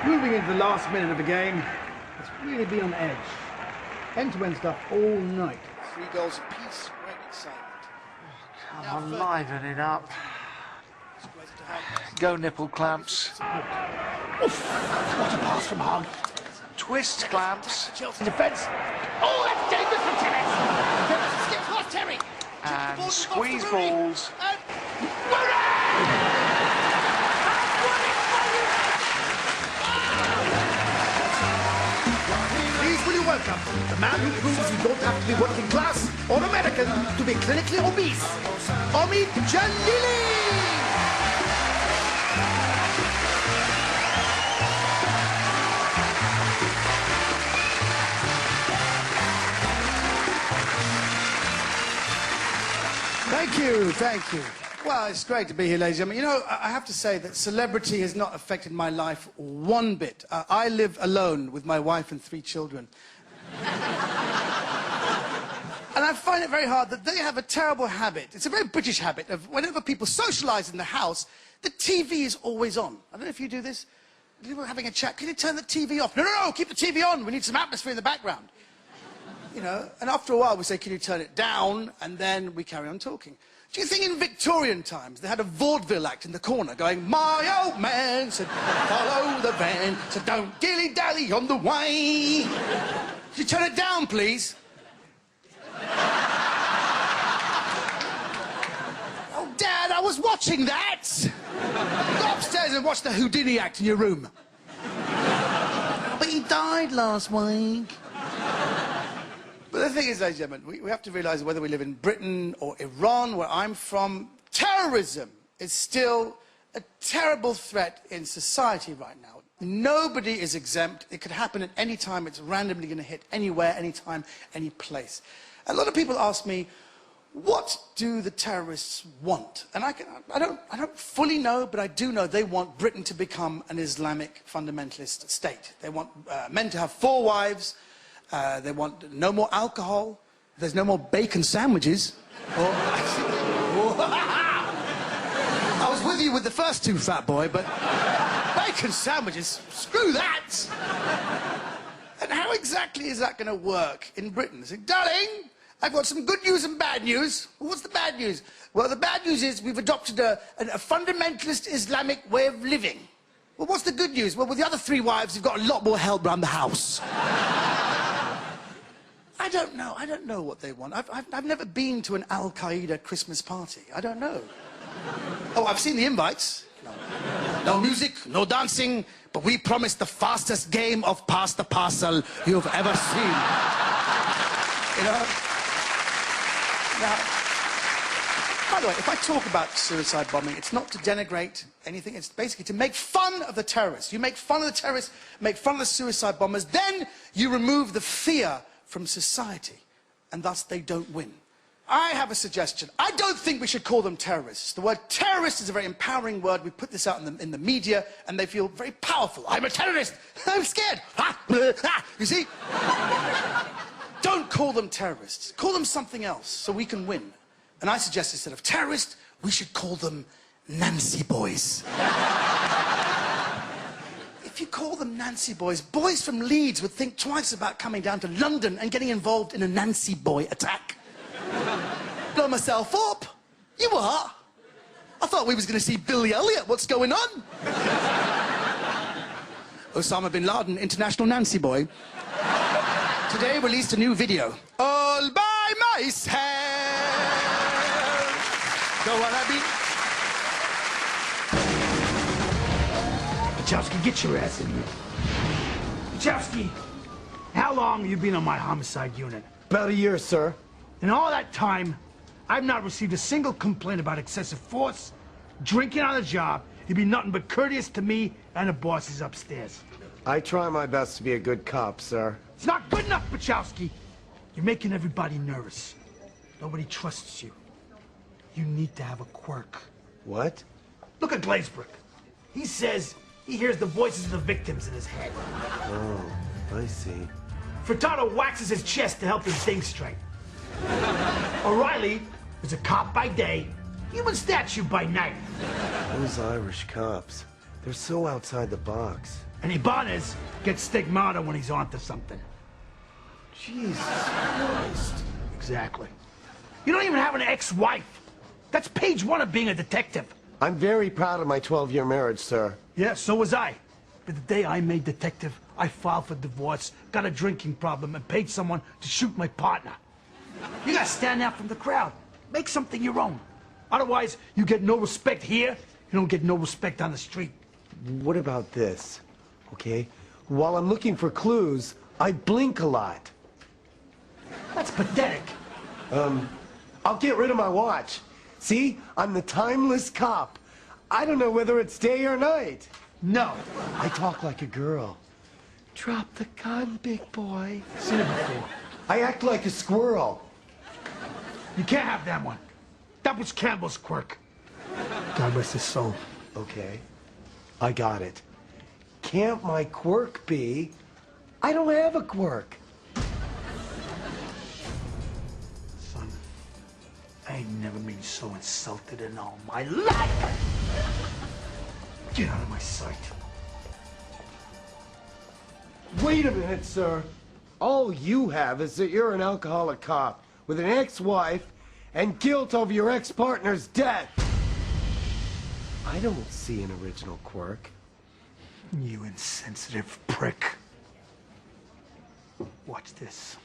moving into the last minute of the game. It's really been on edge. End-to-end stuff all night. 3 goals apiece. Great excitement. Come on, liven it up. Go nipple clamps. Oof, what a pass from Hogg. Twist clamps. Chelsea defence. Oh, that's dangerous from Terry. Skips past Terry. And squeeze balls. Please will you welcome the man who proves you don't have to be working class or American to be clinically obese, Omid Djalili! Thank you. Well, it's great to be here, ladies and gentlemen. You know, I have to say that celebrity has not affected my life one bit. I live alone with my wife and 3 children. And I find it very hard that they have a terrible habit. It's a very British habit of whenever people socialise in the house, the TV is always on. I don't know if you do this. People are having a chat. Can you turn the TV off? No, keep the TV on. We need some atmosphere in the background. You know, and after a while we say, can you turn it down? And then we carry on talking. Do you think in Victorian times they had a vaudeville act in the corner going, my old man said, follow the van, so don't dilly-dally on the way. Could you turn it down, please? Oh, Dad, I was watching that. Go upstairs and watch the Houdini act in your room. But he died last week. But the thing is, ladies and gentlemen, we have to realise whether we live in Britain or Iran, where I'm from, terrorism is still a terrible threat in society right now. Nobody is exempt. It could happen at any time. It's randomly going to hit anywhere, anytime, any place. A lot of people ask me, what do the terrorists want? And I don't fully know, but I do know they want Britain to become an Islamic fundamentalist state. They want men to have 4 wives. They want no more alcohol. There's no more bacon sandwiches. I was with you with the first 2, fat boy, but bacon sandwiches, screw that. And how exactly is that going to work in Britain? I say, darling, I've got some good news and bad news. Well, what's the bad news? Well, the bad news is we've adopted a fundamentalist Islamic way of living. Well, what's the good news? Well, with the other 3 wives, you've got a lot more help around the house. I don't know what they want. I've never been to an Al-Qaeda Christmas party. I don't know. Oh, I've seen the invites. No music, no dancing, but we promise the fastest game of pass the parcel you've ever seen. You know? Now, by the way, if I talk about suicide bombing, it's not to denigrate anything. It's basically to make fun of the terrorists. You make fun of the terrorists, make fun of the suicide bombers, then you remove the fear from society, and thus they don't win. I have a suggestion. I don't think we should call them terrorists. The word terrorist is a very empowering word. We put this out in the media, and they feel very powerful. I'm a terrorist. I'm scared. You see? Don't call them terrorists. Call them something else so we can win. And I suggest instead of terrorists, we should call them Nancy boys. If you call them Nancy boys, boys from Leeds would think twice about coming down to London and getting involved in a Nancy boy attack. Blow myself up? You are? I thought we was going to see Billy Elliot. What's going on? Osama bin Laden, international Nancy boy. Today released a new video. All by myself. Don't wanna be... Wachowski, get your ass in here. Wachowski, how long have you been on my homicide unit? About a year, sir. In all that time, I've not received a single complaint about excessive force, drinking on the job. You'd be nothing but courteous to me and the bosses upstairs. I try my best to be a good cop, sir. It's not good enough, Wachowski. You're making everybody nervous. Nobody trusts you. You need to have a quirk. What? Look at Glazebrook. He says he hears the voices of the victims in his head. Oh, I see. Furtado waxes his chest to help him think straight. O'Reilly is a cop by day, human statue by night. Those Irish cops. They're so outside the box. And Ibanez gets stigmata when he's onto something. Jesus Christ. Exactly. You don't even have an ex-wife. That's page 1 of being a detective. I'm very proud of my 12-year marriage, sir. Yeah, so was I. But the day I made detective, I filed for divorce, got a drinking problem, and paid someone to shoot my partner. You gotta stand out from the crowd. Make something your own. Otherwise, you get no respect here, you don't get no respect on the street. What about this? Okay? While I'm looking for clues, I blink a lot. That's pathetic. I'll get rid of my watch. See? I'm the timeless cop. I don't know whether it's day or night. No. I talk like a girl. Drop the gun, big boy. Seen it before. I act like a squirrel. You can't have that one. That was Campbell's quirk. God rest his soul. Okay. I got it. Can't my quirk be? I don't have a quirk. Son, I ain't never been so insulted in all my life. Get out of my sight. Wait a minute, sir. All you have is that you're an alcoholic cop with an ex-wife and guilt over your ex-partner's death. I don't see an original quirk. You insensitive prick. Watch this.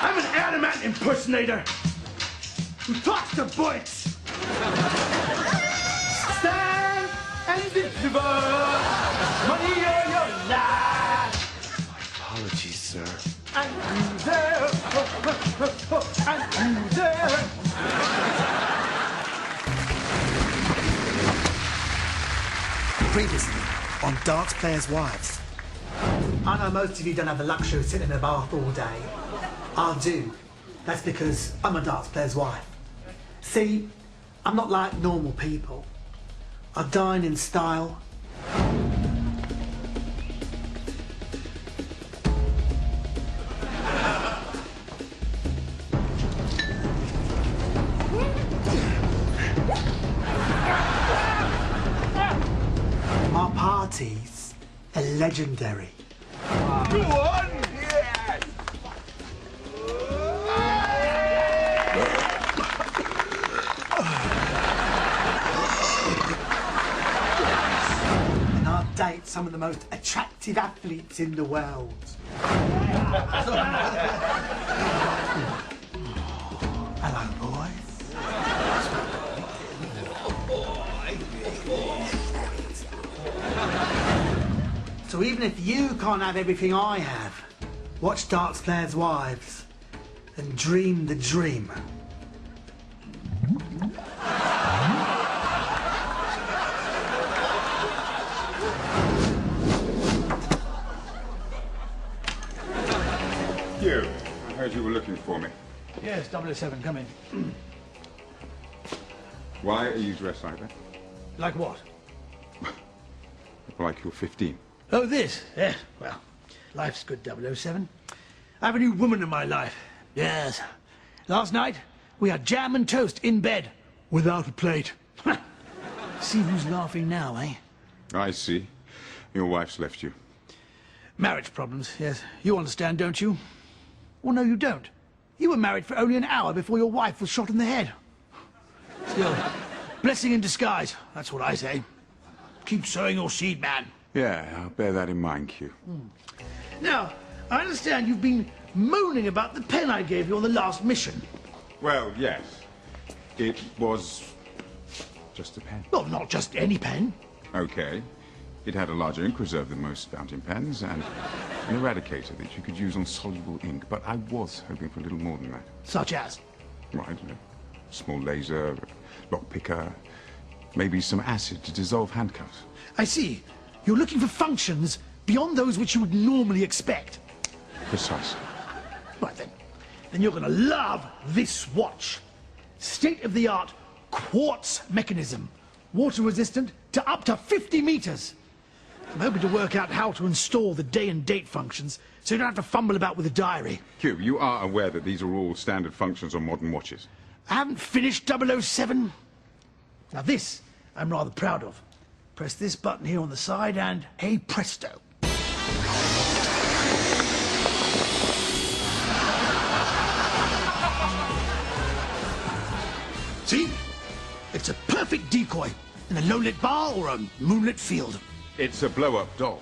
I'm an adamant impersonator who talks to bullets. Stand and deliver money or your life. Apologies, sir. And you there, and you there. Previously on Darts Players' Wives. I know most of you don't have the luxury of sitting in a bath all day. I do. That's because I'm a darts player's wife. See, I'm not like normal people. I dine in style. My parties are legendary. And I date some of the most attractive athletes in the world. Hello, boys. So even if you can't have everything I have, watch Darts Players' Wives and dream the dream. You. I heard you were looking for me. Yes, 007, come in. Why are you dressed like that? Like what? Like you're 15. Oh, this? Yeah, well, life's good, 007. I have a new woman in my life. Yes. Last night, we had jam and toast in bed, without a plate. See who's laughing now, eh? I see. Your wife's left you. Marriage problems, yes. You understand, don't you? Well, no, you don't. You were married for only an hour before your wife was shot in the head. Still, blessing in disguise, that's what I say. Keep sowing your seed, man. Yeah, I'll bear that in mind, Q. Now, I understand you've been moaning about the pen I gave you on the last mission. Well, yes. It was just a pen. Well, not just any pen. Okay. It had a larger ink reserve than most fountain pens and an eradicator that you could use on soluble ink, but I was hoping for a little more than that. Such as? Right, a small laser, lock picker, maybe some acid to dissolve handcuffs. I see. You're looking for functions beyond those which you would normally expect. Precisely. Right then. Then you're going to love this watch. State-of-the-art quartz mechanism. Water resistant to up to 50 meters. I'm hoping to work out how to install the day and date functions so you don't have to fumble about with the diary. Q, you are aware that these are all standard functions on modern watches. I haven't finished 007. Now this, I'm rather proud of. Press this button here on the side and, hey presto. See? It's a perfect decoy in a low-lit bar or a moonlit field. It's a blow-up doll.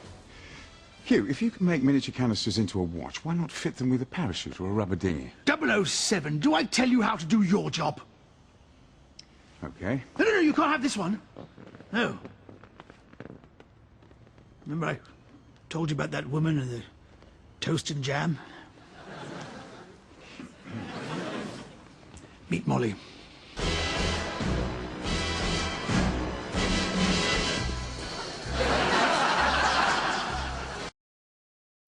Hugh, if you can make miniature canisters into a watch, why not fit them with a parachute or a rubber dinghy? 007, do I tell you how to do your job? Okay. No, you can't have this one. No. Remember I told you about that woman and the toast and jam? Meet Molly.